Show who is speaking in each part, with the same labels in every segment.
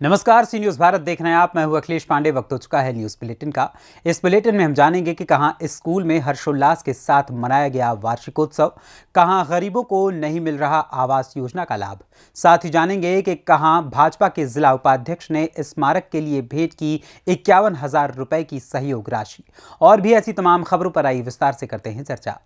Speaker 1: नमस्कार, सी न्यूज़ भारत देख रहे हैं आप। मैं हूं अखिलेश पांडे। वक्त हो चुका है न्यूज़ बुलेटिन का। इस बुलेटिन में हम जानेंगे कि कहां स्कूल में हर्षोल्लास के साथ मनाया गया वार्षिकोत्सव, कहां गरीबों को नहीं मिल रहा आवास योजना का लाभ। साथ ही जानेंगे कि कहां भाजपा के जिला उपाध्यक्ष ने स्मारक के लिए भेंट की 51,000 रुपए की सहयोग राशि। और भी ऐसी तमाम खबरों पर आई विस्तार से करते हैं चर्चा।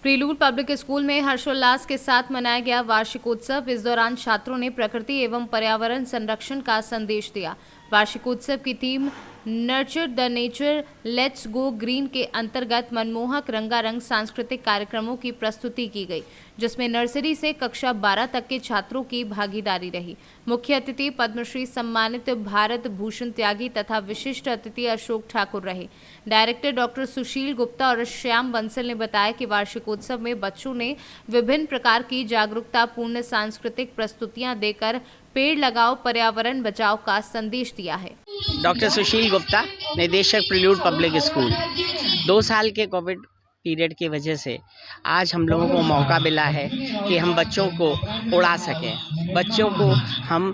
Speaker 2: प्रीलूड पब्लिक स्कूल में हर्षोल्लास के साथ मनाया गया वार्षिकोत्सव। इस दौरान छात्रों ने प्रकृति एवं पर्यावरण संरक्षण का संदेश दिया। वार्षिकोत्सव की theme nurture the nature let's go green के अंतर्गत मनमोहक रंगारंग सांस्कृतिक कार्यक्रमों की प्रस्तुति की गई, जिसमें नर्सरी से कक्षा 12 तक के छात्रों की भागीदारी रही। मुख्य अतिथि पद्मश्री सम्मानित भारत भूषण त्यागी तथा विशिष्ट अतिथि अशोक ठाकुर रहे। डायरेक्टर डॉक्टर सुशील गुप्ता और श्याम बंसल ने बताया कि वार्षिकोत्सव में बच्चों ने विभिन्न प्रकार की जागरूकतापूर्ण सांस्कृतिक प्रस्तुतियां देकर पेड़ लगाओ पर्यावरण बचाओ का संदेश दिया है।
Speaker 3: डॉक्टर सुशील गुप्ता, निदेशक प्रीलूड पब्लिक स्कूल। 2 साल के कोविड पीरियड की वजह से आज हम लोगों को मौका मिला है कि हम बच्चों को उड़ा सकें, बच्चों को हम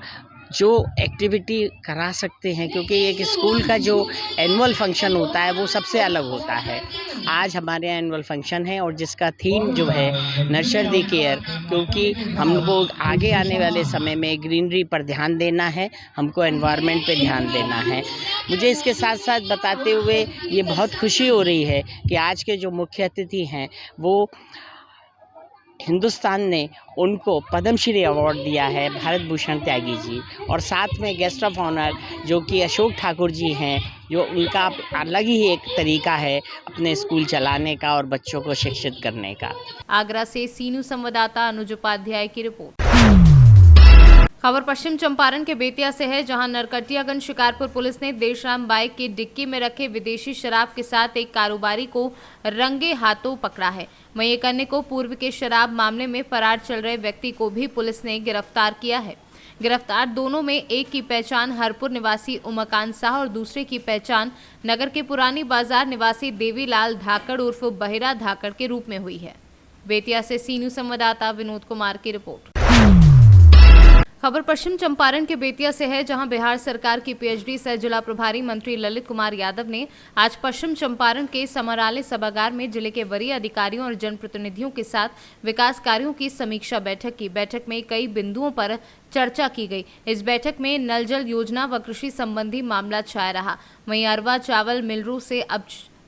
Speaker 3: जो एक्टिविटी करा सकते हैं, क्योंकि एक स्कूल का जो एनुअल फंक्शन होता है वो सबसे अलग होता है। आज हमारे यहाँ एनुअल फंक्शन है और जिसका थीम जो है नर्चर द केयर, क्योंकि हमको आगे आने वाले समय में ग्रीनरी पर ध्यान देना है, हमको एनवायरनमेंट पे ध्यान देना है। मुझे इसके साथ साथ बताते हुए ये बहुत खुशी हो रही है कि आज के जो मुख्य अतिथि हैं वो हिंदुस्तान ने उनको पद्मश्री अवार्ड दिया है, भारत भूषण त्यागी जी, और साथ में गेस्ट ऑफ ऑनर जो कि अशोक ठाकुर जी हैं, जो उनका अलग ही एक तरीका है अपने स्कूल चलाने का और बच्चों को शिक्षित करने का।
Speaker 2: आगरा से सीनू संवाददाता अनुज उपाध्याय की रिपोर्ट। खबर पश्चिम चंपारण के बेतिया से है, जहां नरकटियागंज शिकारपुर पुलिस ने देर शाम बाइक की डिक्की में रखे विदेशी शराब के साथ एक कारोबारी को रंगे हाथों पकड़ा है। वहीं एक अन्य को पूर्व के शराब मामले में फरार चल रहे व्यक्ति को भी पुलिस ने गिरफ्तार किया है। गिरफ्तार दोनों में एक की पहचान हरपुर निवासी उमाकांत शाह और दूसरे की पहचान नगर के पुरानी बाजार निवासी देवीलाल धाकड़ उर्फ बहिरा धाकड़ के रूप में हुई है। बेतिया से सीनू संवाददाता विनोद कुमार की रिपोर्ट। खबर पश्चिम चंपारण के बेतिया से है, जहां बिहार सरकार की पीएचडी सह जिला प्रभारी मंत्री ललित कुमार यादव ने आज पश्चिम चंपारण के समरालय सभागार में जिले के वरीय अधिकारियों और जनप्रतिनिधियों के साथ विकास कार्यों की समीक्षा बैठक की। बैठक में कई बिंदुओं पर चर्चा की गई। इस बैठक में नल जल योजना व कृषि संबंधी मामला छाया रहा। वहीं अरवा चावल मिलरों से अब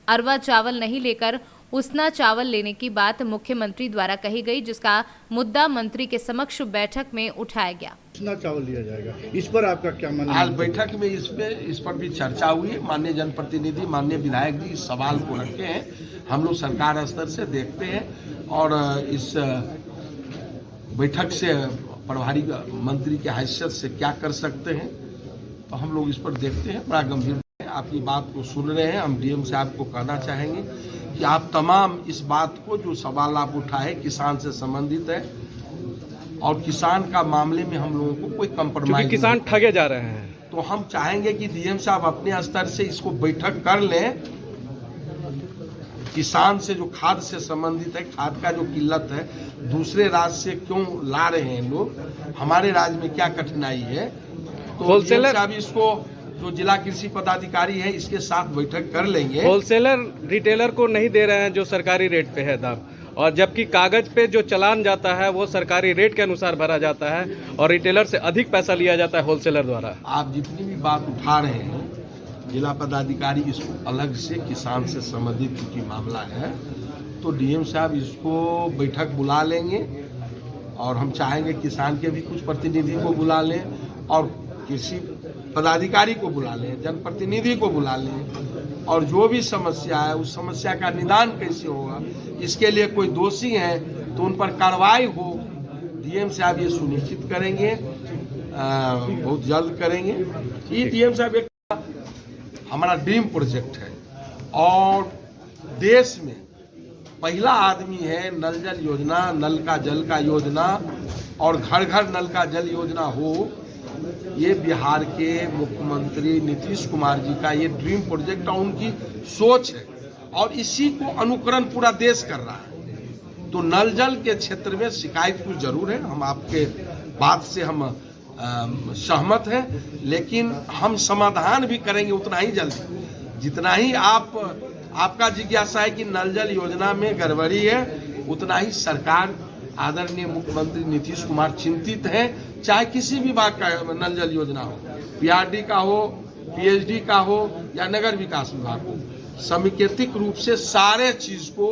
Speaker 2: अरवा चावल नहीं लेकर उसना चावल लेने की बात मुख्यमंत्री द्वारा कही गई, जिसका मुद्दा मंत्री के समक्ष बैठक में उठाया गया।
Speaker 4: उसना चावल लिया जाएगा, इस पर आपका क्या मानना है?
Speaker 5: आज बैठक में इस पर भी चर्चा हुई है। माननीय जनप्रतिनिधि, माननीय विधायक जी इस सवाल को रखे हैं। हम लोग सरकार स्तर से देखते हैं और इस बैठक से प्रभारी मंत्री के हैसियत से क्या कर सकते हैं, तो हम लोग इस पर देखते हैं। बड़ा गंभीर आपकी बात को सुन रहे हैं। हम डीएम साहब को कहना चाहेंगे कि आप तमाम इस बात को जो सवाल आप उठाए किसान से संबंधित है, और किसान का मामले में हम लोगों को कोई कंप्रोमाइज,
Speaker 6: किसान ठगे जा रहे हैं,
Speaker 5: तो हम चाहेंगे कि डीएम साहब अपने स्तर से इसको बैठक कर लें। किसान से जो खाद से संबंधित है, खाद का जो किल्लत है, दूसरे राज्य से क्यों ला रहे हैं लोग, हमारे राज्य में क्या कठिनाई है, तो
Speaker 6: होलसेलर
Speaker 5: साहब इसको जो जिला कृषि पदाधिकारी है इसके साथ बैठक कर लेंगे।
Speaker 6: होलसेलर रिटेलर को नहीं दे रहे हैं जो सरकारी रेट पे है दाम, और जबकि कागज पे जो चालान जाता है वो सरकारी रेट के अनुसार भरा जाता है और रिटेलर से अधिक पैसा लिया जाता है होलसेलर द्वारा।
Speaker 5: आप जितनी भी बात उठा रहे हैं, जिला पदाधिकारी इसको अलग से किसान से संबंधित चूंकि मामला है, तो डीएम साहब इसको बैठक बुला लेंगे और हम चाहेंगे किसान के भी कुछ प्रतिनिधि को बुला लें और कृषि पदाधिकारी को बुला लें, जनप्रतिनिधि को बुला लें, और जो भी समस्या है उस समस्या का निदान कैसे होगा, इसके लिए कोई दोषी है तो उन पर कार्रवाई हो। डीएम साहब ये सुनिश्चित करेंगे, बहुत जल्द करेंगे। ये डीएम साहब एक हमारा ड्रीम प्रोजेक्ट है और देश में पहला आदमी है नल जल योजना, नल का जल का योजना और घर घर नल का जल योजना हो। ये बिहार के मुख्यमंत्री नीतीश कुमार जी का ये ड्रीम प्रोजेक्ट और उनकी सोच है और इसी को अनुकरण पूरा देश कर रहा है। तो नल जल के क्षेत्र में शिकायत कुछ जरूर है, हम आपके बात से हम सहमत हैं, लेकिन हम समाधान भी करेंगे उतना ही जल्दी जितना ही आपका जिज्ञासा है कि नल जल योजना में गड़बड़ी है, उतना ही सरकार आदरणीय मुख्यमंत्री नीतीश कुमार चिंतित हैं। चाहे किसी भी बात का नल जल योजना हो, पीआरडी का हो, पीएचडी का हो या नगर विकास विभाग हो, समेकित रूप से सारे चीज को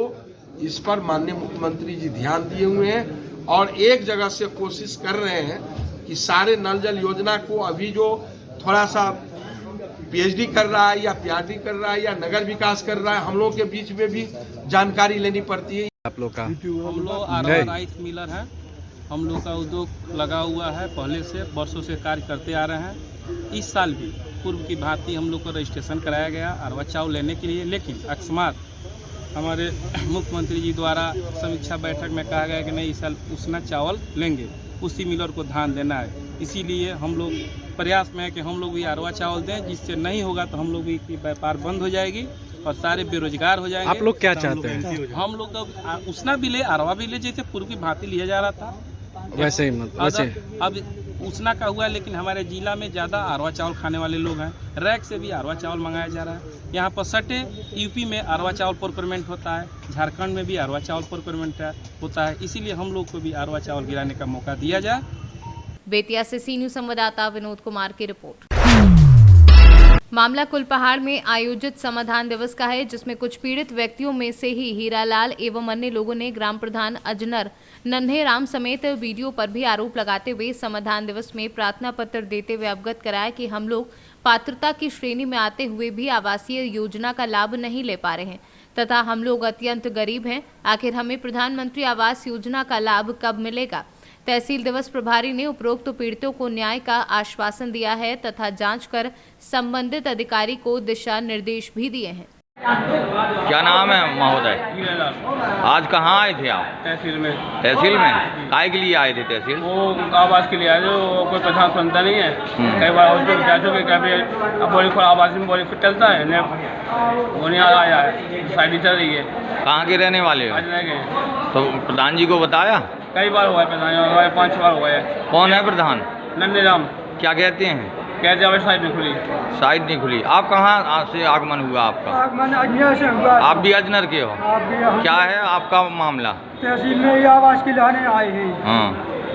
Speaker 5: इस पर माननीय मुख्यमंत्री जी ध्यान दिए हुए हैं और एक जगह से कोशिश कर रहे हैं कि सारे नल जल योजना को अभी जो थोड़ा सा पीएचडी कर रहा है या पीआरडी कर रहा है या नगर विकास कर रहा है, हम लोगों के बीच में भी जानकारी लेनी पड़ती है।
Speaker 6: आप लोग का
Speaker 7: हम लोग आरवा राइस मिलर हैं। हम लोग का उद्योग लगा हुआ है, पहले से वर्षों से कार्य करते आ रहे हैं। इस साल भी पूर्व की भांति हम लोग को रजिस्ट्रेशन कराया गया अरवा चावल लेने के लिए, लेकिन अकस्मात हमारे मुख्यमंत्री जी द्वारा समीक्षा बैठक में कहा गया कि नहीं, इस साल उसना चावल लेंगे, उसी मिलर को ध्यान देना है। इसीलिए हम लोग प्रयास में है कि हम लोग भी अरवा चावल दें, जिससे नहीं होगा तो हम लोग भी व्यापार बंद हो जाएगी और सारे बेरोजगार हो जाएंगे।
Speaker 6: आप लोग क्या चाहते हैं?
Speaker 7: हम लोग का उसना भी ले, अरवा भी ले, जैसे पूर्व की भांति लिया जा रहा था
Speaker 6: वैसे ही मतलब वैसे
Speaker 7: अब उसना का हुआ, लेकिन हमारे जिला में ज़्यादा अरवा चावल खाने वाले लोग हैं। रैक से भी अरवा चावल मंगाया जा रहा है। यहाँ पर सटे यूपी में अरवा चावल प्रोक्योरमेंट होता है, झारखंड में भी अरवा चावल प्रोक्योरमेंट होता है। इसीलिए हम लोग को भी अरवा चावल गिराने का मौका दिया जाए।
Speaker 2: बेतिया से सी न्यूज़ संवाददाता विनोद कुमार की रिपोर्ट। मामला कुलपहाड़ में आयोजित समाधान दिवस का है, जिसमें कुछ पीड़ित व्यक्तियों में से ही हीरालाल एवं अन्य लोगों ने ग्राम प्रधान अजनर नन्हे राम समेत वीडियो पर भी आरोप लगाते हुए समाधान दिवस में प्रार्थना पत्र देते हुए अवगत कराया कि हम लोग पात्रता की श्रेणी में आते हुए भी आवासीय योजना का लाभ नहीं ले पा रहे हैं तथा हम लोग अत्यंत गरीब हैं। आखिर हमें प्रधानमंत्री आवास योजना का लाभ कब मिलेगा? तहसील दिवस प्रभारी ने उपरोक्त पीड़ितों को न्याय का आश्वासन दिया है तथा जांच कर संबंधित अधिकारी को दिशा निर्देश भी दिए हैं।
Speaker 8: क्या नाम है महोदय? आज कहाँ आए थे आप?
Speaker 7: तहसील में।
Speaker 8: तहसील में काय के लिए आए थे तहसील?
Speaker 7: वो आवास के लिए आए थे, वो कोई प्रधान सुनता नहीं है। कई बार जा चुके, कभी बोली आवास में बोली चलता है, वो नहीं आया है, साइड चल रही है।
Speaker 8: कहाँ के रहने वाले हो?
Speaker 7: आज रह गए।
Speaker 8: तो प्रधान जी को बताया?
Speaker 7: कई बार हुआ है, प्रधान 5 बार हुआ है।
Speaker 8: कौन है प्रधान?
Speaker 7: नन्हे राम।
Speaker 8: क्या कहते हैं?
Speaker 7: कहते हैं साइड नहीं खुली।
Speaker 8: साइड नहीं खुली। आप कहाँ से आगमन हुआ आपका?
Speaker 9: आगमन अजनर से हुआ।
Speaker 8: आप भी अजनर के हो? क्या है आपका मामला?
Speaker 9: तहसील में ये आवास के लाने आए हैं।
Speaker 8: हाँ।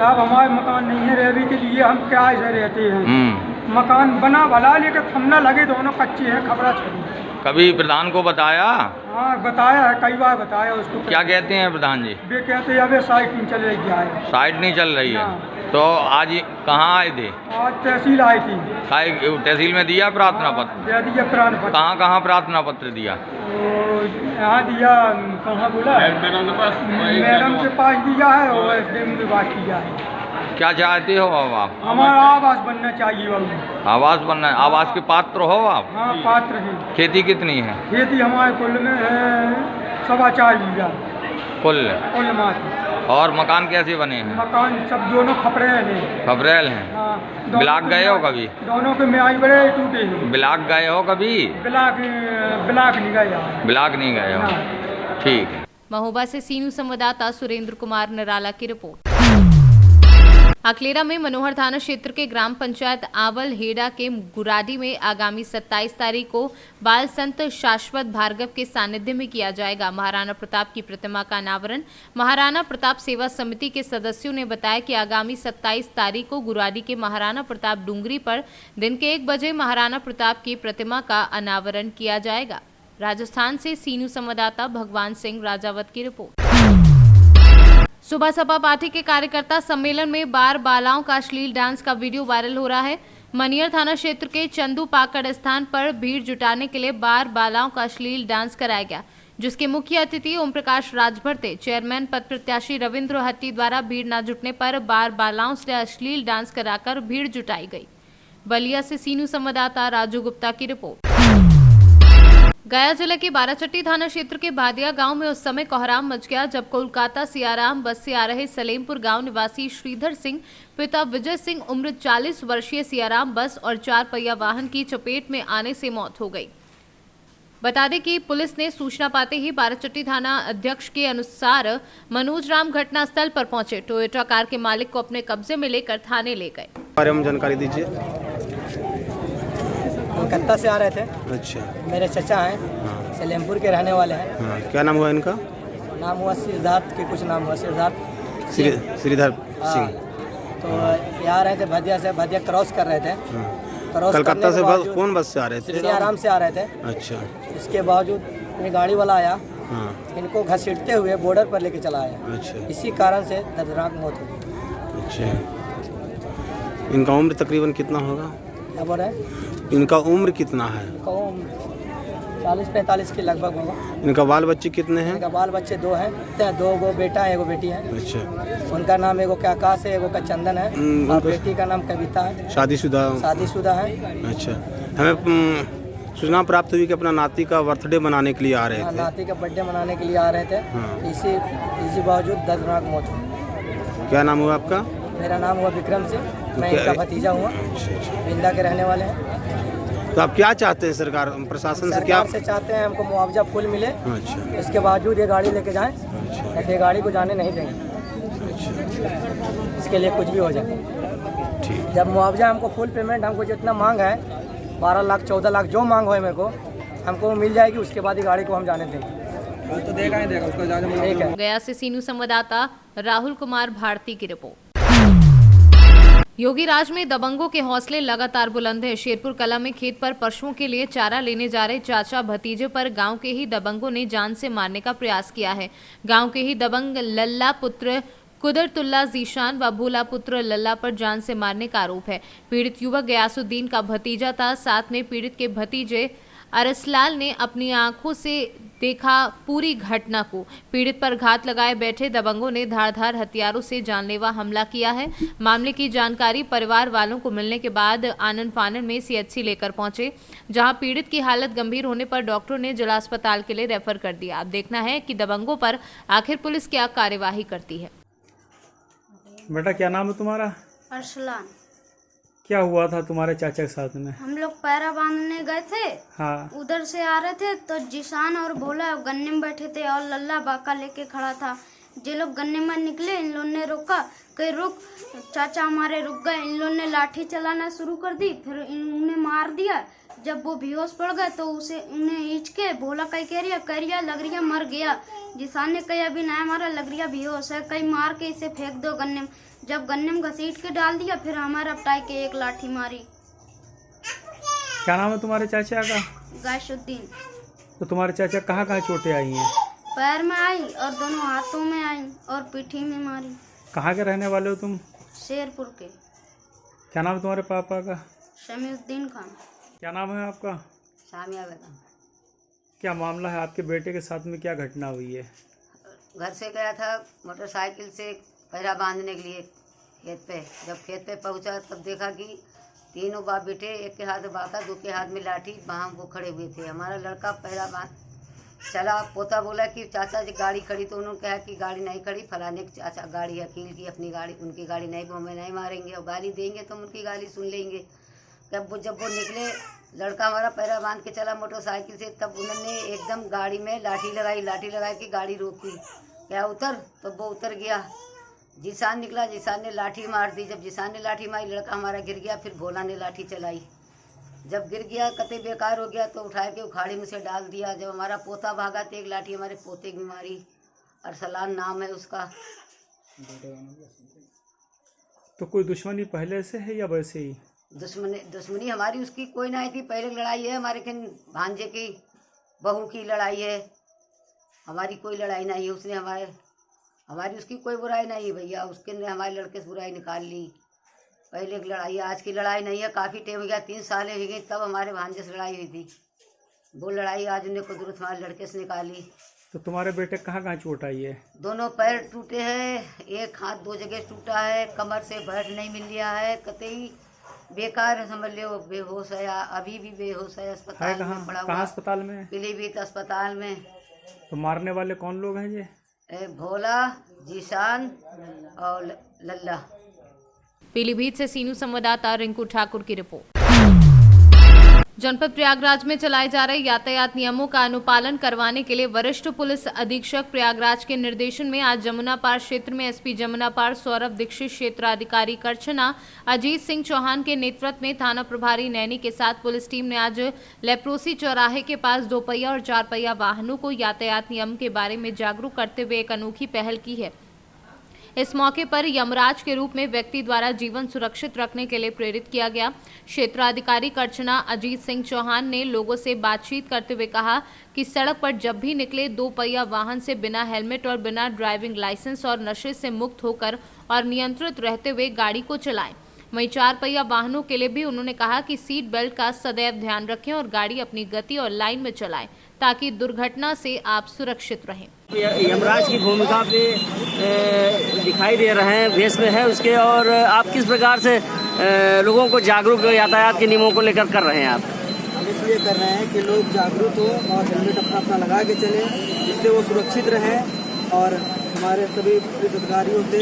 Speaker 9: अब हमारे मकान नहीं है, रहने के लिए हम किराए से रहते हैं। मकान बना भला, लेकिन थमना लगे, दोनों कच्चे हैं, खबरा छड़ी।
Speaker 8: कभी प्रधान को बताया?
Speaker 9: हाँ बताया है, कई बार बताया उसको।
Speaker 8: क्या कहते हैं प्रधान जी?
Speaker 9: वे कहते हैं अबे साइड नहीं चल रही है।
Speaker 8: साइड नहीं चल रही है। तो आज कहाँ आए थे?
Speaker 9: आज तहसील आई थी।
Speaker 8: तहसील में दिया प्रार्थना पत्र?
Speaker 9: दे दिया प्रार्थना पत्र।
Speaker 8: कहाँ कहाँ प्रार्थना पत्र दिया?
Speaker 9: यहाँ दिया, कहाँ बोला? मैडम के पास दिया है और एसडीएम के पास दिया है।
Speaker 8: क्या चाहते हो अब आप?
Speaker 9: हमारा आवास बनना चाहिए बाबू।
Speaker 8: आवास बनना है। आवास के पात्र हो आप?
Speaker 9: हाँ पात्र है।
Speaker 8: खेती कितनी है?
Speaker 9: खेती हमारे कुल में है 4.25 बीघा कुल मात्र।
Speaker 8: और मकान कैसे बने हैं?
Speaker 9: मकान सब दोनों खपरेल हैं।
Speaker 8: खपरेल हैं।
Speaker 9: हाँ,
Speaker 8: ब्लाक गए हो कभी?
Speaker 9: दोनों के म्याई बड़े टूटे हैं।
Speaker 8: ब्लाक गए हो कभी?
Speaker 9: ब्लाक नहीं गए।
Speaker 8: ब्लाक नहीं गए हो? ठीक है।
Speaker 2: महोबा से सी न्यूज़ संवाददाता सुरेंद्र कुमार निराला की रिपोर्ट। अकलेरा में मनोहर थाना क्षेत्र के ग्राम पंचायत आवल हेड़ा के गुराडी में आगामी 27 तारीख को बाल संत शाश्वत भार्गव के सानिध्य में किया जाएगा महाराणा प्रताप की प्रतिमा का अनावरण। महाराणा प्रताप सेवा समिति के सदस्यों ने बताया कि आगामी 27 तारीख को गुराडी के महाराणा प्रताप डूंगरी पर दिन के 1 बजे महाराणा प्रताप की प्रतिमा का अनावरण किया जाएगा। राजस्थान से सी न्यूज़ संवाददाता भगवान सिंह राजावत की रिपोर्ट। सुबह सपा पार्टी के कार्यकर्ता सम्मेलन में बार बालाओं का अश्लील डांस का वीडियो वायरल हो रहा है। मनियर थाना क्षेत्र के चंदू पाकड़ स्थान पर भीड़ जुटाने के लिए बार बालाओं का अश्लील डांस कराया गया, जिसके मुख्य अतिथि ओम प्रकाश राजभर थे। चेयरमैन पद प्रत्याशी रविंद्र हट्टी द्वारा भीड़ न जुटने पर बार बालाओं से अश्लील डांस कराकर भीड़ जुटाई गई। बलिया से सी न्यूज़ संवाददाता राजू गुप्ता की रिपोर्ट। गया जिले के बाराचट्टी थाना क्षेत्र के भादिया गांव में उस समय कोहराम मच गया जब कोलकाता सियाराम बस से आ रहे सलेमपुर गांव निवासी श्रीधर सिंह पिता विजय सिंह उम्र 40 वर्षीय सियाराम बस और 4 पहिया वाहन की चपेट में आने से मौत हो गई। बता दें कि पुलिस ने सूचना पाते ही बाराचट्टी थाना अध्यक्ष के अनुसार मनोज राम घटनास्थल पर पहुंचे। टोयोटा कार के मालिक को अपने कब्जे में लेकर थाने ले गए।
Speaker 10: बारे में जानकारी दीजिए।
Speaker 11: कोलकाता से आ रहे थे।
Speaker 10: अच्छा।
Speaker 11: मेरे चचा हैं, सलेमपुर के रहने वाले हैं।
Speaker 10: हाँ, क्या नाम हुआ इनका?
Speaker 11: नाम हुआ सिद्धार्थ के, कुछ नाम हुआ सिद्धार्थ
Speaker 10: श्रीधर सिंह।
Speaker 11: तो ये आ रहे थे भदिया से, भदिया क्रॉस कर रहे थे।
Speaker 10: कलकत्ता से बस कौन बस से आ रहे थे?
Speaker 11: आराम से आ रहे थे।
Speaker 10: अच्छा।
Speaker 11: इसके बावजूद ये गाड़ी वाला आया,
Speaker 10: हाँ।
Speaker 11: इनको घसीटते हुए बॉर्डर पर लेके चला आया।
Speaker 10: अच्छा।
Speaker 11: इसी कारण से दर्दनाक मौत हो गई।
Speaker 10: अच्छा। इनका उम्र तकरीबन कितना होगा?
Speaker 11: क्या बोल रहे हैं?
Speaker 10: इनका उम्र कितना है?
Speaker 11: 40-45 के लगभग होगा।
Speaker 10: इनका बाल बच्चे कितने हैं?
Speaker 11: इनका बाल बच्चे 2 हैं, 2 गो बेटा है, 1 बेटी है।
Speaker 10: अच्छा।
Speaker 11: उनका नाम एगो का आकाश है, एगो का चंदन है, और बेटी का नाम कविता है। शादीशुदा है।
Speaker 10: अच्छा। हमें सूचना प्राप्त हुई कि अपना नाती का बर्थडे मनाने के लिए आ रहे थे।
Speaker 11: नाती का बर्थडे मनाने के लिए आ रहे थे।
Speaker 10: हाँ।
Speaker 11: इसी बावजूद दर्दनाक मौत हुई।
Speaker 10: क्या नाम हुआ आपका?
Speaker 11: मेरा नाम हुआ विक्रम सिंह, मैं इनका भतीजा हुआ। बिंदा के रहने वाले हैं।
Speaker 10: तो आप क्या चाहते हैं सरकार प्रशासन से? क्या
Speaker 11: से चाहते हैं हमको मुआवजा फुल मिले।
Speaker 10: अच्छा।
Speaker 11: इसके बावजूद ये गाड़ी लेके जाएं।
Speaker 10: अच्छा।
Speaker 11: ये गाड़ी को जाने नहीं देंगे।
Speaker 10: अच्छा।
Speaker 11: इसके लिए कुछ भी हो जाए।
Speaker 10: ठीक।
Speaker 11: जब मुआवजा हमको फुल पेमेंट, हमको जितना मांग है 12 लाख 14 लाख जो मांग हो मेरे को, हमको मिल जाएगी। उसके बाद ही गाड़ी को हम जाने देंगे। तो देगा ही देगा उसको जाने। ठीक है।
Speaker 2: गया से सीनू संवाददाता राहुल कुमार भारती की रिपोर्ट। योगी राज में दबंगों के हौसले लगातार बुलंद हैं। शेरपुर कला में खेत पर पशुओं के लिए चारा लेने जा रहे चाचा भतीजे पर गांव के ही दबंगों ने जान से मारने का प्रयास किया है। गांव के ही दबंग लल्ला पुत्र कुदरतुल्ला जीशान व भूला पुत्र लल्ला पर जान से मारने का आरोप है। पीड़ित युवक गयासुद्दीन का भतीजा था। साथ में पीड़ित के भतीजे अरसलाल ने अपनी आंखों से देखा पूरी घटना को। पीड़ित पर घात लगाए बैठे दबंगों ने धारदार हथियारों से जानलेवा हमला किया है। मामले की जानकारी परिवार वालों को मिलने के बाद आनन फानन में सीएचसी लेकर पहुंचे, जहां पीड़ित की हालत गंभीर होने पर डॉक्टरों ने जिला अस्पताल के लिए रेफर कर दिया। अब देखना है कि दबंगों पर आखिर पुलिस क्या कार्यवाही करती है।
Speaker 9: बेटा क्या नाम है तुम्हारा?
Speaker 12: अरसलान।
Speaker 9: क्या हुआ था तुम्हारे चाचा के साथ में?
Speaker 12: हम लोग पैरा बांधने गए थे।
Speaker 9: हाँ।
Speaker 12: उधर से आ रहे थे तो जिशान और भोला गन्ने में बैठे थे और लल्ला बाका लेके खड़ा था। जे लोग गन्ने में निकले, इन लोगों ने रोका, कहीं रुक, चाचा हमारे रुक गए। इन लोगों ने लाठी चलाना शुरू कर दी, फिर उन्हें मार दिया। जब वो बेहोश पड़ गए तो उन्हें हिच के भोला कई करिया लग रही मर गया। जिसान ने कही अभी ना मारा, लग रही बेहोश है, कई मार के इसे फेंक दो गन्ने में। जब गन्ने में घसीट के डाल दिया, फिर हमारा अपटाई के एक लाठी मारी।
Speaker 9: क्या नाम है तुम्हारे चाचा का?
Speaker 12: गयासुद्दीन।
Speaker 9: तो तुम्हारे चाचा कहाँ कहाँ चोटें आई हैं?
Speaker 12: पैर में आई और दोनों हाथों में आई और पीठी में मारी।
Speaker 9: कहाँ के रहने वाले हो तुम?
Speaker 12: शेरपुर के।
Speaker 9: क्या नाम है तुम्हारे पापा का?
Speaker 12: शमीउद्दीन खान।
Speaker 9: क्या नाम है आपका?
Speaker 13: सामिया बेगम।
Speaker 9: क्या मामला है? आपके बेटे के साथ में क्या घटना हुई है?
Speaker 13: घर से गया था मोटरसाइकिल से पैरा बांधने के लिए खेत पे। जब खेत पे पहुंचा तब देखा कि तीनों बाप बेटे, एक के हाथ में बाका, 2 के हाथ में लाठी, वहाँ वो खड़े हुए थे। हमारा लड़का पैरा बांध चला। पोता बोला कि चाचा जी गाड़ी खड़ी, तो उन्होंने कहा कि गाड़ी नहीं खड़ी, फलाने की चाचा गाड़ी अकील की अपनी गाड़ी, उनकी गाड़ी नहीं, वो हमें नहीं मारेंगे और गाली देंगे तो हम उनकी गाली सुन लेंगे। जब वो निकले, लड़का हमारा पैरा बांध के चला मोटरसाइकिल से, तब उन्होंने एकदम गाड़ी में लाठी लगाई कि गाड़ी रोकी, क्या उतर, तो वो उतर गया। जिसान निकला, जिसान ने लाठी मार दी। जब जिसान ने लाठी मारी, लड़का हमारा गिर गया। फिर भोला ने लाठी चलाई। जब गिर गया, कते बेकार हो गया, तो उठा के उखाड़े में से डाल दिया। जब हमारा पोता भागा तो एक लाठी हमारे पोते की मारी। अरसलान नाम है उसका।
Speaker 9: तो कोई दुश्मनी पहले से है या वैसे ही?
Speaker 13: दुश्मनी हमारी उसकी कोई नहीं थी। पहले लड़ाई है हमारे के भांजे की बहू की लड़ाई है, हमारी कोई लड़ाई नहीं है। उसने हमारी उसकी कोई बुराई नहीं है भैया। उसके ने हमारे लड़के से बुराई निकाल ली। पहले की लड़ाई है, आज की लड़ाई नहीं है। काफ़ी टाइम हो गया, 3 साल हो गए, तब हमारे भांजे से लड़ाई हुई थी। वो लड़ाई आज उन्हें कुदरत हमारे लड़के से निकाली।
Speaker 9: तो तुम्हारे बेटे कहाँ कहाँ चोट आई है?
Speaker 13: दोनों पैर टूटे हैं, एक हाथ 2 जगह टूटा है, कमर से बैठ नहीं मिल रहा है, कतई बेकार है, समझ लो बेहोश है, अभी भी बेहोश है। अस्पताल में पड़ा हुआ।
Speaker 9: कहाँ अस्पताल में?
Speaker 13: पीलीभीत अस्पताल में।
Speaker 9: तो मारने वाले कौन लोग हैं ये?
Speaker 13: भोला, जिशान और लल्ला।
Speaker 2: पीलीभीत से सीनू संवाददाता रिंकू ठाकुर की रिपोर्ट। जनपद प्रयागराज में चलाए जा रहे यातायात नियमों का अनुपालन करवाने के लिए वरिष्ठ पुलिस अधीक्षक प्रयागराज के निर्देशन में आज जमुना पार क्षेत्र में एसपी जमुना पार सौरभ दीक्षित, क्षेत्राधिकारी करछना अजीत सिंह चौहान के नेतृत्व में थाना प्रभारी नैनी के साथ पुलिस टीम ने आज लेप्रोसी चौराहे के पास 2 पहिया और 4 पहिया वाहनों को यातायात नियम के बारे में जागरूक करते हुए एक अनोखी पहल की है। इस मौके पर यमराज के रूप में व्यक्ति द्वारा जीवन सुरक्षित रखने के लिए प्रेरित किया गया। क्षेत्राधिकारी करछना अजीत सिंह चौहान ने लोगों से बातचीत करते हुए कहा कि सड़क पर जब भी निकले 2 पहिया वाहन से बिना हेलमेट और बिना ड्राइविंग लाइसेंस और नशे से मुक्त होकर और नियंत्रित रहते हुए गाड़ी को चलाएं। वहीं 4 पहिया वाहनों के लिए भी उन्होंने कहा कि सीट बेल्ट का सदैव ध्यान रखें और गाड़ी अपनी गति और लाइन में चलाएं ताकि दुर्घटना से आप सुरक्षित रहें।
Speaker 14: यमराज की भूमिका पे दिखाई दे रहे हैं, वेश में है उसके, और आप किस प्रकार से लोगों को जागरूक यातायात के नियमों को लेकर कर रहे हैं? आप
Speaker 11: हम इसलिए कर रहे हैं कि लोग जागरूक हो और हेलमेट अपना लगा के चले, जिससे वो सुरक्षित रहें। और हमारे सभी पुलिस अधिकारियों से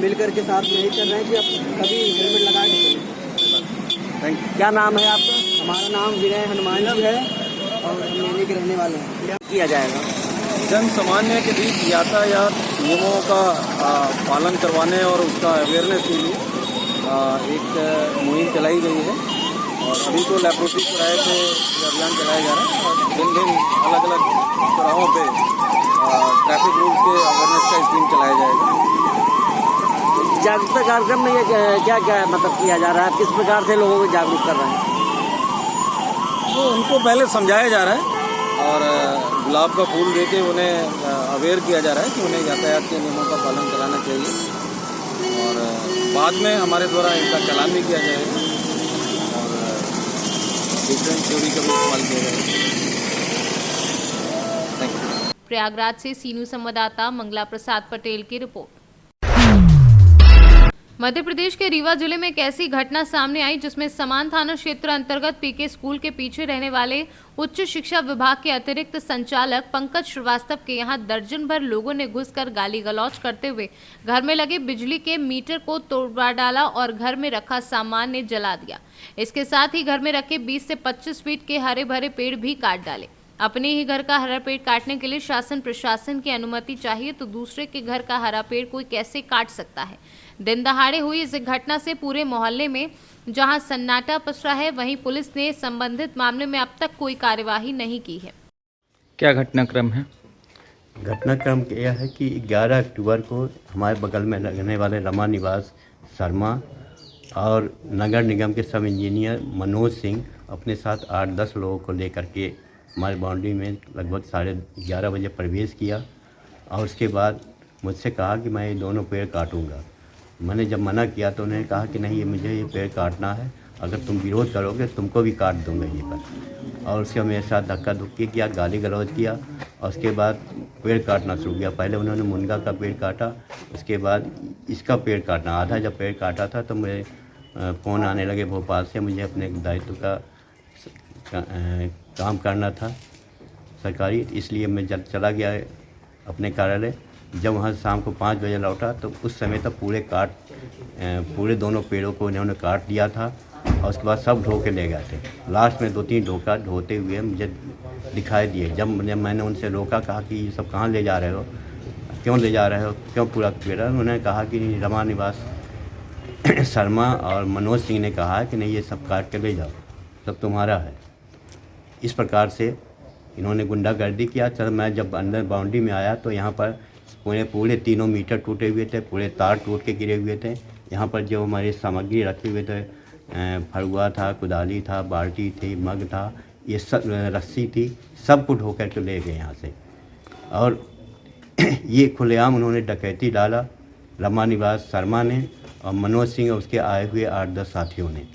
Speaker 11: मिलकर के साथ में यही कर रहे हैं कि आप सभी हेलमेट लगा के चलें।
Speaker 14: क्या नाम है आपका?
Speaker 11: हमारा नाम विनय हनुमान जी है और हम नैनी के रहने वाले हैं।
Speaker 14: क्या किया जाएगा?
Speaker 6: जन सामान्य के बीच यातायात नियमों का पालन करवाने और उसका अवेयरनेस के लिए एक मुहिम चलाई गई है और अभी तो लेप्रोसी चौराहे पे अभियान चलाया जा रहा है और दिन दिन अलग अलग चौराहों पे ट्रैफिक रूल्स के अवेयरनेस का स्कीम चलाया जाएगा।
Speaker 14: जागरूकता कार्यक्रम में ये क्या क्या मतलब किया जा रहा है? किस प्रकार से लोगों को जागरूक कर रहे हैं?
Speaker 6: तो उनको पहले समझाया जा रहा है और गुलाब का फूल देके उन्हें अवेयर किया जा रहा है कि उन्हें यातायात के नियमों का पालन कराना चाहिए और बाद में हमारे द्वारा इनका चालान भी किया जाएगा और डिफरेंट थ्योरी का भी इस्तेमाल किया जाएगा।
Speaker 2: प्रयागराज से सीनू संवाददाता मंगला प्रसाद पटेल की रिपोर्ट। मध्य प्रदेश के रीवा जिले में एक ऐसी घटना सामने आई जिसमें समान थाना क्षेत्र अंतर्गत पीके स्कूल के पीछे रहने वाले उच्च शिक्षा विभाग के अतिरिक्त संचालक पंकज श्रीवास्तव के यहां दर्जन भर लोगों ने घुसकर गाली गलौज करते हुए घर में लगे बिजली के मीटर को तोड़वा डाला और घर में रखा सामान ने जला दिया। इसके साथ ही घर में रखे 20 से 25 फीट के हरे भरे पेड़ भी काट डाले। अपने ही घर का हरा पेड़ काटने के लिए शासन प्रशासन की अनुमति चाहिए तो दूसरे के घर का हरा पेड़ कोई कैसे काट सकता है। दिन दहाड़े हुई इस घटना से पूरे मोहल्ले में जहां सन्नाटा पसरा है, वहीं पुलिस ने संबंधित मामले में अब तक कोई कार्यवाही नहीं की है।
Speaker 15: क्या घटनाक्रम है?
Speaker 16: घटनाक्रम यह है कि 11 अक्टूबर को हमारे बगल में रहने वाले रमा निवास शर्मा और नगर निगम के सब इंजीनियर मनोज सिंह अपने साथ 8-10 लोगों को लेकर के हमारे बाउंड्री में लगभग 11:30 बजे प्रवेश किया और उसके बाद मुझसे कहा कि मैं ये दोनों पेड़ काटूंगा। मैंने जब मना किया तो उन्होंने कहा कि नहीं, मुझे ये पेड़ काटना है, अगर तुम विरोध करोगे तुमको भी काट दूंगा ये पर। और उसके मेरे साथ धक्का धुक्की किया, गाली गलौज किया और उसके बाद पेड़ काटना शुरू किया। पहले उन्होंने मुनगा का पेड़ काटा, उसके बाद इसका पेड़ काटना। आधा जब पेड़ काटा था तो मेरे फ़ोन आने लगे भोपाल से, मुझे अपने दायित्व का काम करना था सरकारी, इसलिए मैं जब चला गया अपने कार्यालय। जब वहाँ शाम को 5 बजे लौटा तो उस समय तक पूरे दोनों पेड़ों को इन्होंने काट दिया था और उसके बाद सब ढो के ले गए थे। लास्ट में 2-3 ढोका ढोते हुए मुझे दिखाई दिए। जब मैंने उनसे रोका, कहा कि ये सब कहाँ ले जा रहे हो, क्यों ले जा रहे हो, क्यों पूरा पेड़? उन्होंने कहा कि रमा निवास शर्मा और मनोज सिंह ने कहा कि नहीं, ये सब काट के ले जाओ, सब तुम्हारा है। इस प्रकार से इन्होंने गुंडागर्दी किया। चल मैं जब अंदर बाउंड्री में आया तो यहाँ पर पूरे 3 मीटर टूटे हुए थे, पूरे तार टूट के गिरे हुए थे। यहाँ पर जो हमारी सामग्री रखे हुए थे, फरुआ था, कुदाली था, बाल्टी थी, मग था, ये सब रस्सी थी, सब को ढो कर के ले गए यहाँ से। और ये खुलेआम उन्होंने डकैती डाला रमा निवास शर्मा ने और मनोज सिंह और उसके आए हुए 8-10 साथियों ने।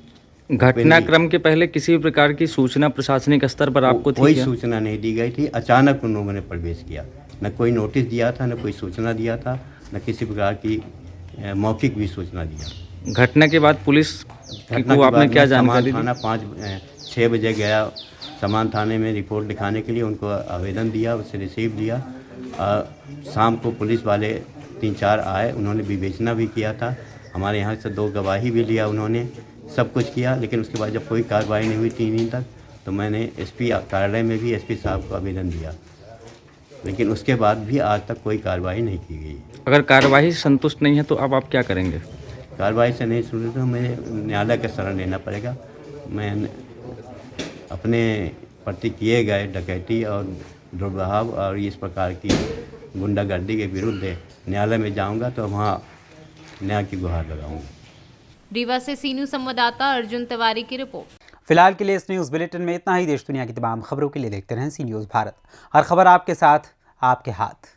Speaker 15: घटनाक्रम के पहले किसी प्रकार की सूचना प्रशासनिक स्तर पर आपको थी?
Speaker 16: कोई सूचना नहीं दी गई थी। अचानक उन लोगों ने प्रवेश किया, न कोई नोटिस दिया था, न कोई सूचना दिया था, न किसी प्रकार की मौखिक भी सूचना दिया।
Speaker 15: घटना के बाद पुलिस को आपने क्या जानकारी दी?
Speaker 16: थाना 6 बजे गया समान थाने में रिपोर्ट लिखाने के लिए, उनको आवेदन दिया, उससे रिसीव लिया। शाम को पुलिस वाले 3-4 आए, उन्होंने विवेचना भी किया था। हमारे यहाँ से 2 गवाही भी लिया उन्होंने। सब कुछ किया, लेकिन उसके बाद जब कोई कार्रवाई नहीं हुई 3 दिन तक, तो मैंने एसपी कार्यालय में भी एसपी साहब को आवेदन दिया, लेकिन उसके बाद भी आज तक कोई कार्रवाई नहीं की गई।
Speaker 15: अगर कार्रवाई से संतुष्ट नहीं है तो अब आप क्या करेंगे?
Speaker 16: कार्रवाई से नहीं सुने तो मुझे न्यायालय का शरण लेना पड़ेगा। मैं अपने प्रति किए गए डकैती और दुर्व्यवहार और इस प्रकार की गुंडागर्दी के विरुद्ध न्यायालय में जाऊंगा, तो वहाँ न्याय की गुहार लगाऊंगा।
Speaker 2: रीवा से सी न्यूज़ संवाददाता अर्जुन तिवारी की रिपोर्ट।
Speaker 1: फिलहाल के लिए इस न्यूज़ बुलेटिन में इतना ही। देश दुनिया की तमाम खबरों के लिए देखते रहें सी न्यूज़ भारत। हर खबर आपके साथ, आपके हाथ।